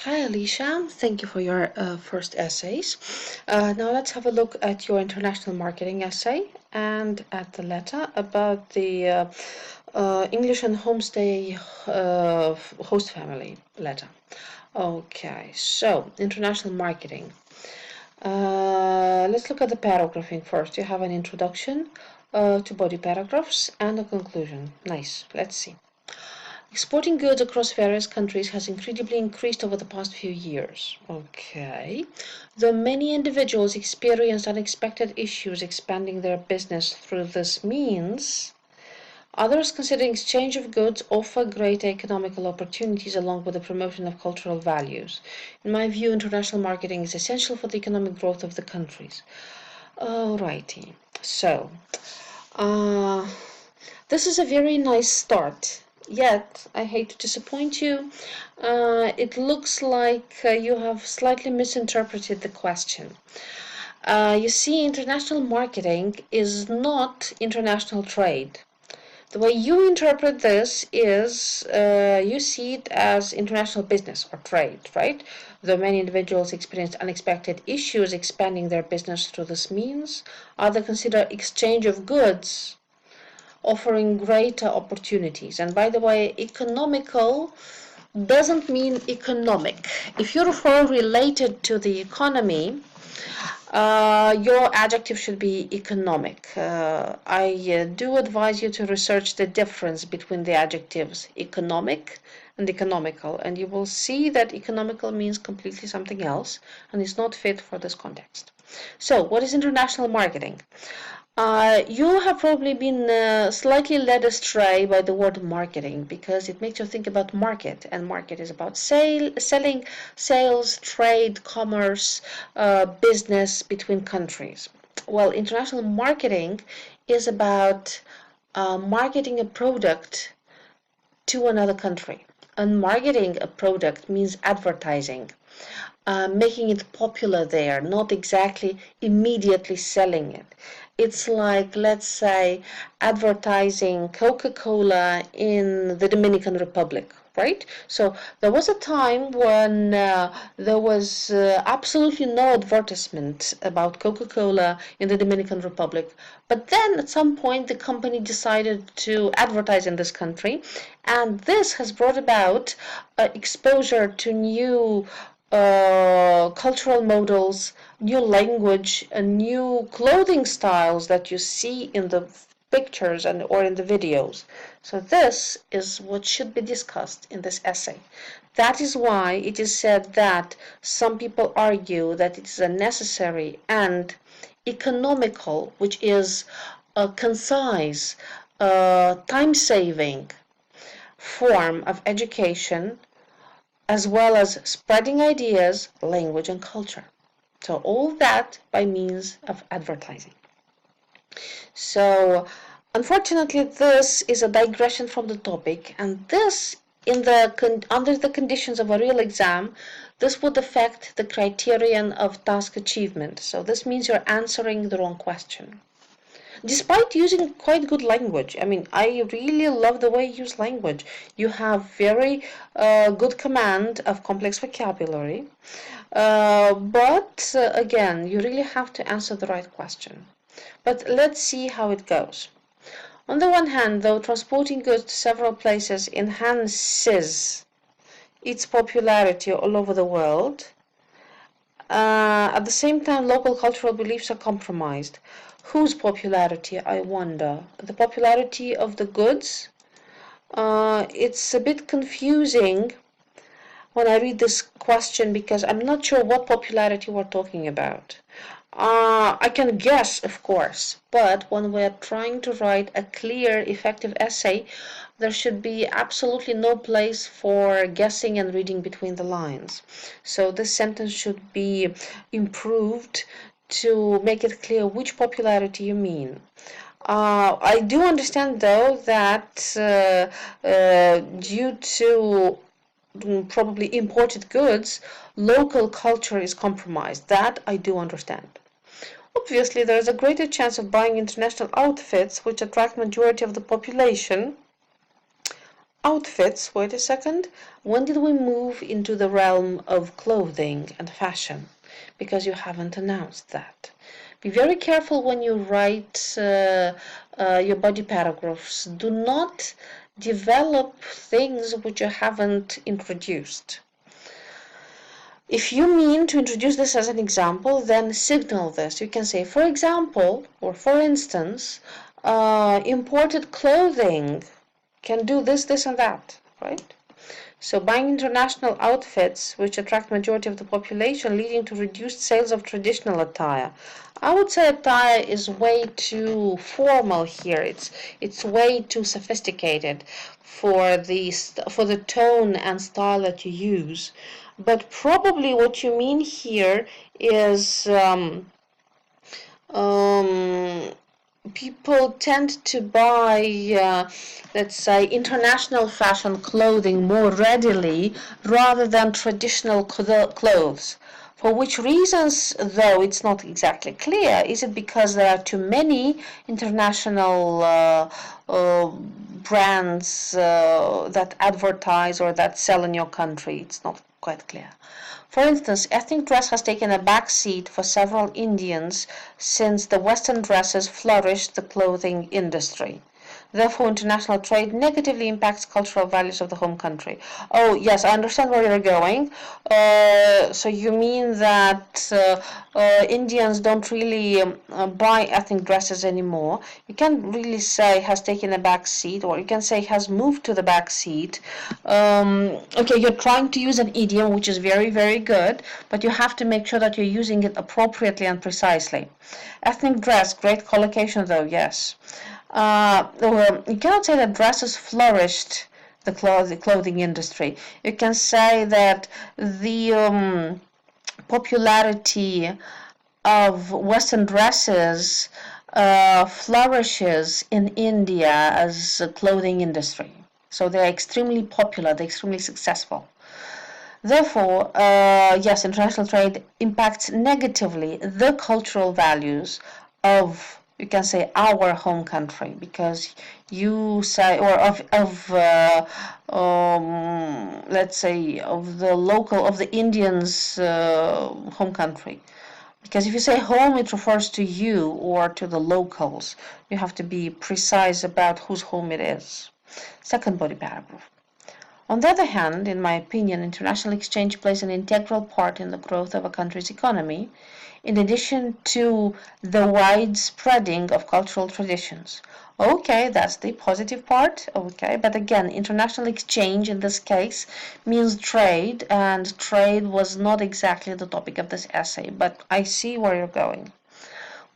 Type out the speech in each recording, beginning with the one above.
Hi Alicia, thank you for your first essays. Now let's have a look at your international marketing essay and at the letter about the English and homestay host family letter. Okay, so international marketing. Let's look at the paragraphing first. You have an introduction, two body paragraphs, and a conclusion. Nice. Let's see. Exporting goods across various countries has incredibly increased over the past few years. Okay. Though many individuals experience unexpected issues expanding their business through this means, others considering exchange of goods offer greater economical opportunities along with the promotion of cultural values. In my view, international marketing is essential for the economic growth of the countries. Alrighty. So, uh, this is a very nice start. Yet, I hate to disappoint you, it looks like you have slightly misinterpreted the question. You see, international marketing is not international trade. The way you interpret this is you see it as international business or trade, right? Though many individuals experience unexpected issues expanding their business through this means, others consider exchange of goods offering greater opportunities. And by the way, economical doesn't mean economic. If you refer related to the economy, your adjective should be economic. I do advise you to research the difference between the adjectives economic and economical, and you will see that economical means completely something else and is not fit for this context. So, what is international marketing? You have probably been slightly led astray by the word marketing because it makes you think about market, and market is about selling, sales, trade, commerce, business between countries. Well, international marketing is about marketing a product to another country. And marketing a product means advertising, making it popular there, not exactly immediately selling it. It's like, let's say, advertising Coca-Cola in the Dominican Republic, right? So there was a time when there was absolutely no advertisement about Coca-Cola in the Dominican Republic. But then at some point the company decided to advertise in this country, and this has brought about exposure to new cultural models, new language, and new clothing styles that you see in the pictures and or in the videos. So this is what should be discussed in this essay. That is why it is said that some people argue that it is a necessary and economical, which is a concise, time-saving form of education, as well as spreading ideas, language, and culture. So all that by means of advertising. So unfortunately, this is a digression from the topic, and this, under the conditions of a real exam, this would affect the criterion of task achievement. So this means you're answering the wrong question. Despite using quite good language. I mean, I really love the way you use language. You have very good command of complex vocabulary. But again, you really have to answer the right question. But let's see how it goes. On the one hand, though, transporting goods to several places enhances its popularity all over the world. At the same time, local cultural beliefs are compromised. Whose popularity, I wonder? The popularity of the goods? It's a bit confusing when I read this question because I'm not sure what popularity we're talking about. I can guess, of course, but when we're trying to write a clear, effective essay, there should be absolutely no place for guessing and reading between the lines. So this sentence should be improved to make it clear which popularity you mean. I do understand, though, that due to probably imported goods, local culture is compromised. That I do understand. Obviously, there is a greater chance of buying international outfits which attract majority of the population. outfits, wait a second. When did we move into the realm of clothing and fashion? Because you haven't announced that. Be very careful when you write your body paragraphs. Do not develop things which you haven't introduced. If you mean to introduce this as an example, then signal this. You can say, for example, or for instance, imported clothing can do this, this, and that, right? So buying international outfits, which attract majority of the population, leading to reduced sales of traditional attire. I would say attire is way too formal here. It's way too sophisticated for the tone and style that you use. But probably what you mean here is people tend to buy, let's say, international fashion clothing more readily rather than traditional clothes. For which reasons, though it's not exactly clear, is it because there are too many international brands that advertise or that sell in your country? It's not quite clear. For instance, ethnic dress has taken a back seat for several Indians since the Western dresses flourished the clothing industry. Therefore, international trade negatively impacts cultural values of the home country. Oh, yes, I understand where you're going. So you mean that Indians don't really buy ethnic dresses anymore. You can't really say has taken a back seat, or you can say has moved to the back seat. Okay, you're trying to use an idiom, which is very, very good, but you have to make sure that you're using it appropriately and precisely. Ethnic dress, great collocation though, yes. You cannot say that dresses flourished the clothing industry. You can say that the popularity of Western dresses flourishes in India as a clothing industry. So they're extremely popular, they're extremely successful. Therefore, yes, international trade impacts negatively the cultural values of, you can say, our home country, because you say, or let's say, of the local, of the Indians' home country. Because if you say home, it refers to you or to the locals. You have to be precise about whose home it is. Second body paragraph. On the other hand, in my opinion, international exchange plays an integral part in the growth of a country's economy, in addition to the widespreading of cultural traditions. Okay, that's the positive part, okay, but again, international exchange in this case means trade, and trade was not exactly the topic of this essay, but I see where you're going.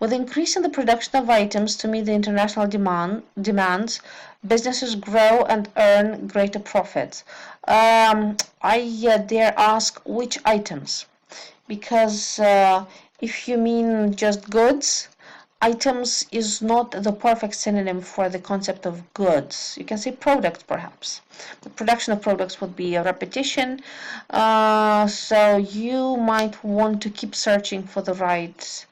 With increase in the production of items to meet the international demands, businesses grow and earn greater profits. I dare ask which items, because if you mean just goods, items is not the perfect synonym for the concept of goods. You can say products, perhaps. The production of products would be a repetition, so you might want to keep searching for the right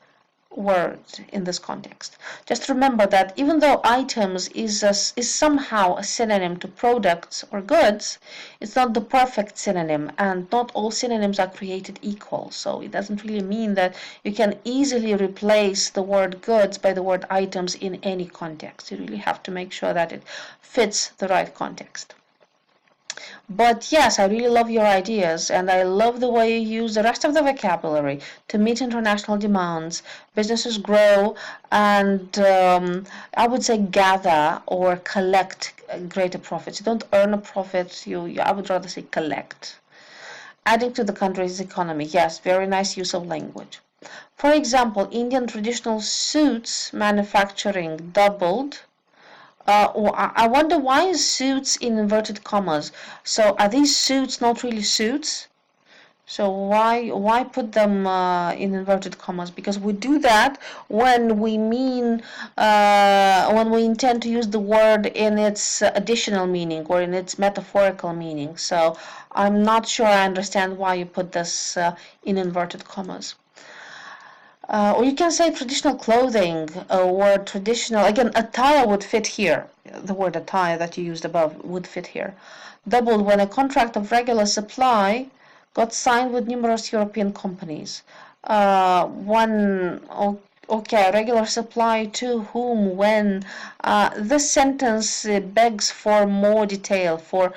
word in this context. Just remember that even though items is somehow a synonym to products or goods, it's not the perfect synonym, and not all synonyms are created equal. So it doesn't really mean that you can easily replace the word goods by the word items in any context. You really have to make sure that it fits the right context. But yes, I really love your ideas, and I love the way you use the rest of the vocabulary to meet international demands. Businesses grow, and I would say gather or collect greater profits. You don't earn a profit, I would rather say collect. Adding to the country's economy. Yes, very nice use of language. For example, Indian traditional suits manufacturing doubled. I wonder why is suits in inverted commas. So are these suits not really suits? So why put them in inverted commas? Because we do that when we mean when we intend to use the word in its additional meaning or in its metaphorical meaning. So I'm not sure I understand why you put this in inverted commas. Or you can say traditional clothing or traditional, again, attire would fit here. The word attire that you used above would fit here. Doubled when a contract of regular supply got signed with numerous European companies. One, okay, regular supply to whom, when. This sentence begs for more detail, for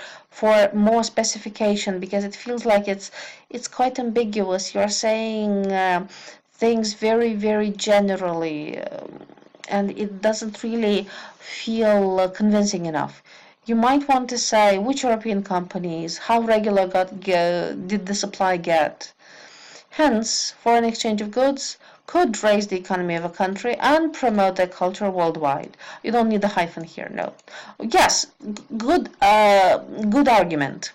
more specification, because it feels like it's quite ambiguous. You're saying things very, very generally, and it doesn't really feel convincing enough. You might want to say which European companies, how regular did the supply get. Hence, foreign exchange of goods could raise the economy of a country and promote their culture worldwide. You don't need the hyphen here, no. Yes, good argument,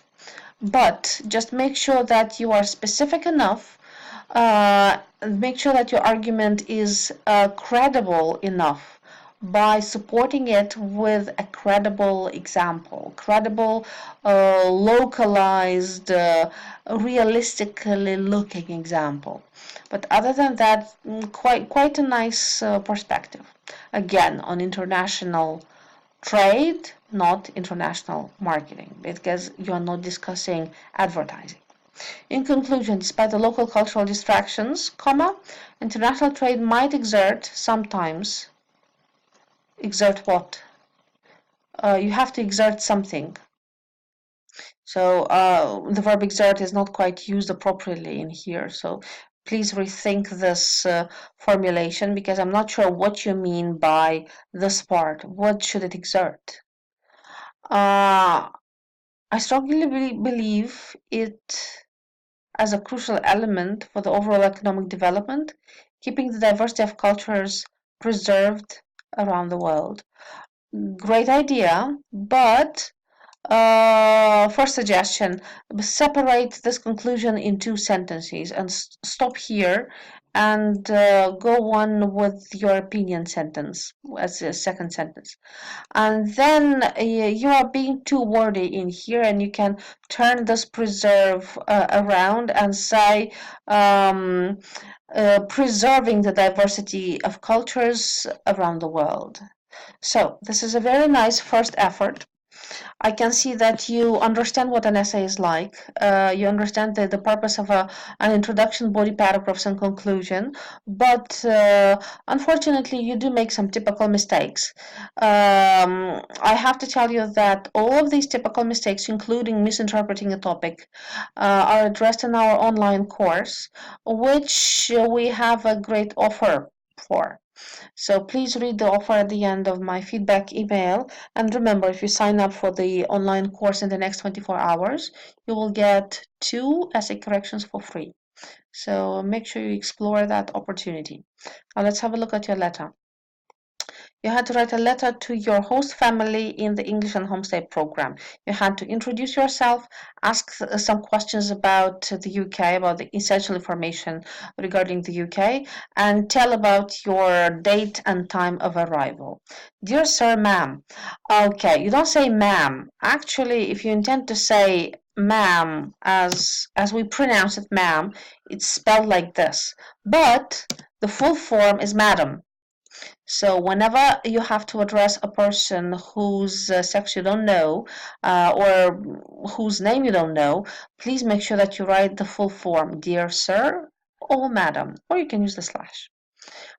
but just make sure that you are specific enough. Make sure that your argument is credible enough by supporting it with a credible example, credible, localized, realistically looking example. But other than that, quite a nice perspective. Again, on international trade, not international marketing, because you are not discussing advertising. In conclusion, despite the local cultural distractions, international trade might sometimes exert what? You have to exert something. So the verb exert is not quite used appropriately in here. So please rethink this formulation, because I'm not sure what you mean by this part. What should it exert? I strongly believe it as a crucial element for the overall economic development, keeping the diversity of cultures preserved around the world. Great idea, but first suggestion, separate this conclusion in two sentences and stop here and go on with your opinion sentence as a second sentence. And then you are being too wordy in here, and you can turn this preserve around and say preserving the diversity of cultures around the world. So this is a very nice first effort. I can see that you understand what an essay is like. You understand the purpose of an introduction, body paragraphs, and conclusion. But unfortunately, you do make some typical mistakes. I have to tell you that all of these typical mistakes, including misinterpreting a topic, are addressed in our online course, which we have a great offer for. So please read the offer at the end of my feedback email. And remember, if you sign up for the online course in the next 24 hours, you will get 2 essay corrections for free. So make sure you explore that opportunity. Now let's have a look at your letter. You had to write a letter to your host family in the English and Homestay program. You had to introduce yourself, ask some questions about the UK, about the essential information regarding the UK, and tell about your date and time of arrival. Dear sir, ma'am. Okay, you don't say ma'am. Actually, if you intend to say ma'am as we pronounce it, ma'am, it's spelled like this. But the full form is madam. So whenever you have to address a person whose sex you don't know or whose name you don't know, please make sure that you write the full form, dear sir or madam, or you can use the slash.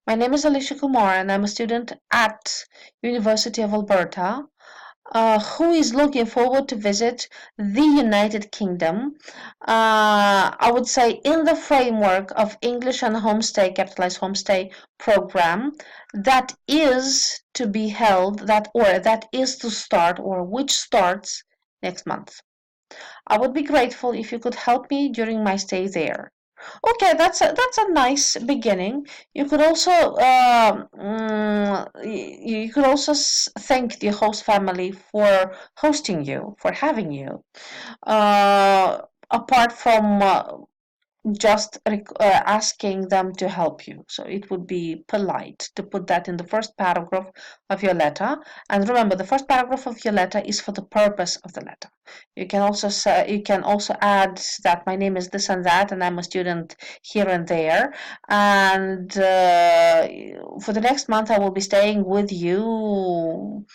My name is Alisha Kumar and I'm a student at University of Alberta who is looking forward to visit the United Kingdom. I would say in the framework of English and Homestay, capitalized Homestay program that is to be held, that is to start, or which starts next month. I would be grateful if you could help me during my stay there. Okay, that's a nice beginning. You could also you could also thank the host family for hosting you, for having you. Apart from just asking them to help you. So it would be polite to put that in the first paragraph of your letter. And remember, the first paragraph of your letter is for the purpose of the letter. You can also say, you can also add that my name is this and that, and I'm a student here and there. And for the next month, I will be staying with you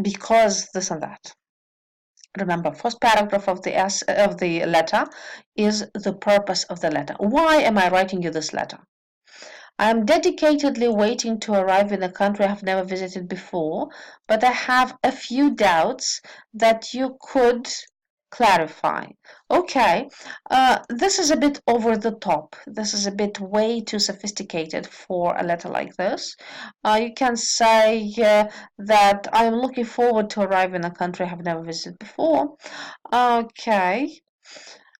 because this and that. Remember, first paragraph of the letter is the purpose of the letter. Why am I writing you this letter? I am dedicatedly waiting to arrive in a country I have never visited before, but I have a few doubts that you could clarify. Okay, this is a bit over the top. This is a bit way too sophisticated for a letter like this. You can say that I am looking forward to arrive in a country I have never visited before. Okay.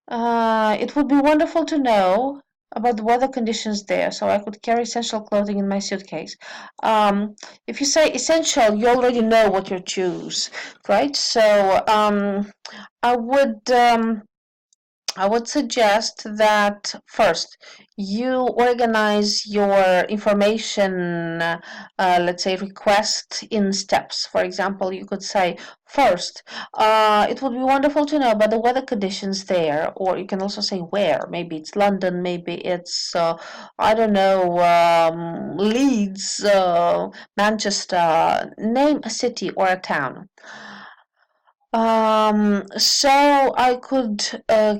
It would be wonderful to know about the weather conditions there so I could carry essential clothing in my suitcase. If you say essential, you already know what you choose, right? So I would um, I would suggest that first you organize your information, let's say, request in steps. For example, you could say, first, it would be wonderful to know about the weather conditions there, or you can also say where. Maybe it's London, maybe it's, I don't know, Leeds, Manchester. Name a city or a town. So I could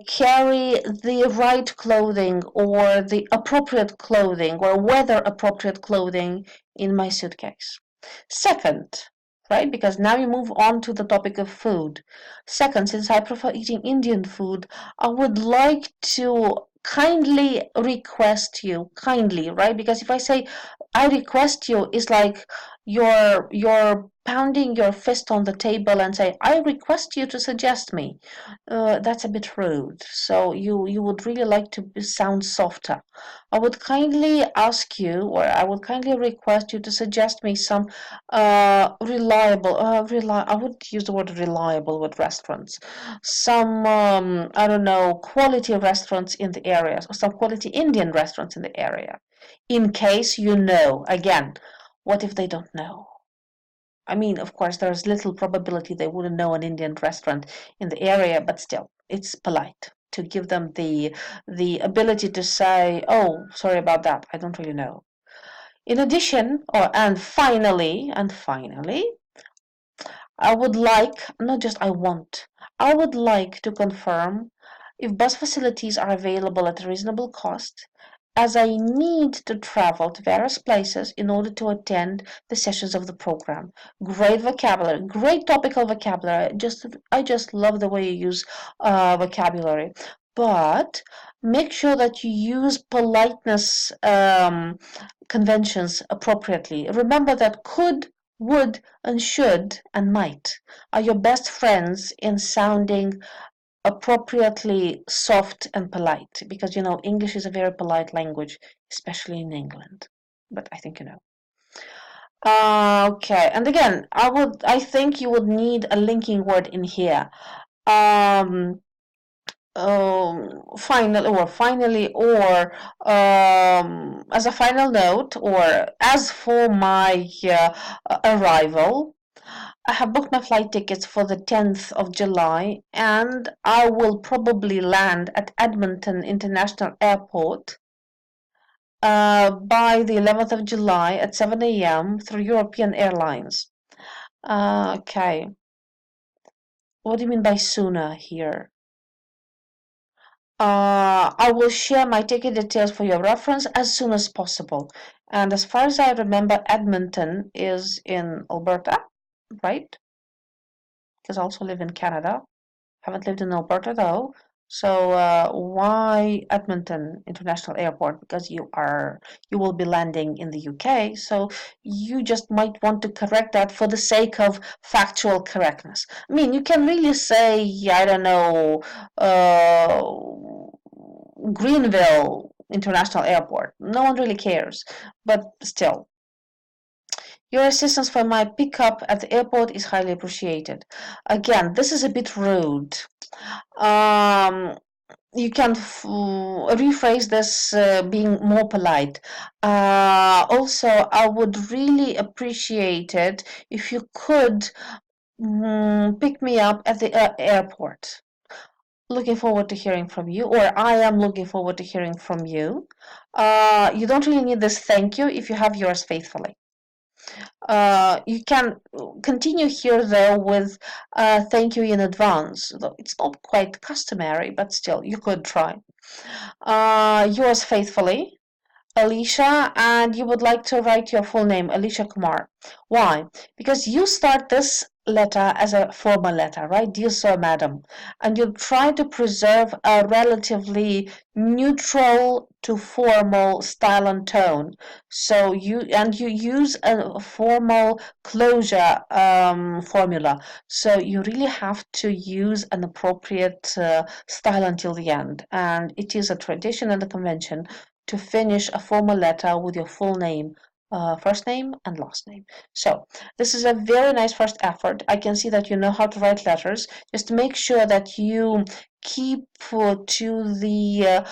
carry the right clothing or the appropriate clothing or weather appropriate clothing in my suitcase. Second, right, because now you move on to the topic of food. Second, since I prefer eating Indian food, I would like to kindly request you, kindly, right? Because if I say I request you, it's like you're pounding your fist on the table and say, I request you to suggest me. That's a bit rude. So you would really like to sound softer. I would kindly ask you, or I would kindly request you to suggest me some I would use the word reliable with restaurants. Some, I don't know, quality restaurants in the area, or some quality Indian restaurants in the area. In case you know, again, what if they don't know? I mean, of course, there's little probability they wouldn't know an Indian restaurant in the area, but still, it's polite to give them the ability to say, "Oh, sorry about that. I don't really know." In addition, or and finally, I would like, not just I want, I would like to confirm if bus facilities are available at a reasonable cost, as I need to travel to various places in order to attend the sessions of the program. Great vocabulary, great topical vocabulary. I just love the way you use vocabulary. But make sure that you use politeness conventions appropriately. Remember that could, would, and should, and might are your best friends in sounding appropriately soft and polite because you know English is a very polite language, especially in England. But I think you know. Okay, and again, I think you would need a linking word in here. Um, finally, or as a final note, or as for my arrival, I have booked my flight tickets for the 10th of July, and I will probably land at Edmonton International Airport by the 11th of July at 7 a.m. through European Airlines. Okay, what do you mean by sooner here? I will share my ticket details for your reference as soon as possible. And as far as I remember, Edmonton is in Alberta, right? Because I also live in Canada. Haven't lived in Alberta though. So why Edmonton International Airport? Because you will be landing in the UK, so you just might want to correct that for the sake of factual correctness. I mean, you can really say, I don't know, Greenville International Airport. No one really cares, but still. Your assistance for my pickup at the airport is highly appreciated. Again, this is a bit rude. Um, you can rephrase this being more polite. Also, I would really appreciate it if you could pick me up at the airport. Looking forward to hearing from you, or I am looking forward to hearing from you. You don't really need this thank you if you have yours faithfully. You can continue here though with thank you in advance, though it's not quite customary, but still you could try. Yours faithfully, Alisha, and you would like to write your full name, Alisha Kumar. Why? Because you start this letter as a formal letter, right? Dear Sir, Madam. And you try to preserve a relatively neutral to formal style and tone. So you use a formal closure formula. So you really have to use an appropriate style until the end. And it is a tradition and a convention to finish a formal letter with your full name, first name and last name. So this is a very nice first effort. I can see that you know how to write letters. Just make sure that you keep to the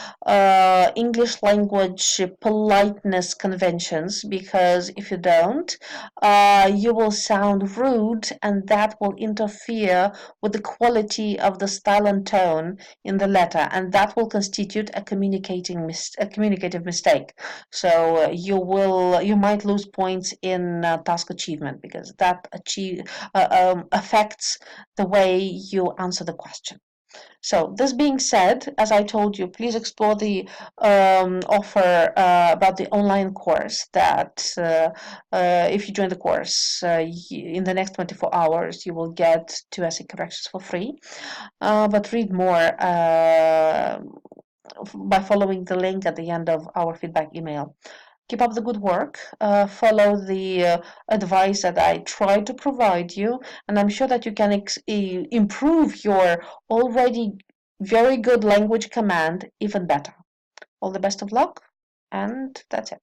English language politeness conventions, because if you don't, you will sound rude and that will interfere with the quality of the style and tone in the letter, and that will constitute a communicative mistake. So you might lose points in task achievement, because that affects the way you answer the question. So this being said, as I told you, please explore the offer about the online course that if you join the course in the next 24 hours, you will get 2 essay corrections for free. But read more by following the link at the end of our feedback email. Keep up the good work. Follow the advice that I try to provide you, and I'm sure that you can improve your already very good language command even better. All the best of luck, and that's it.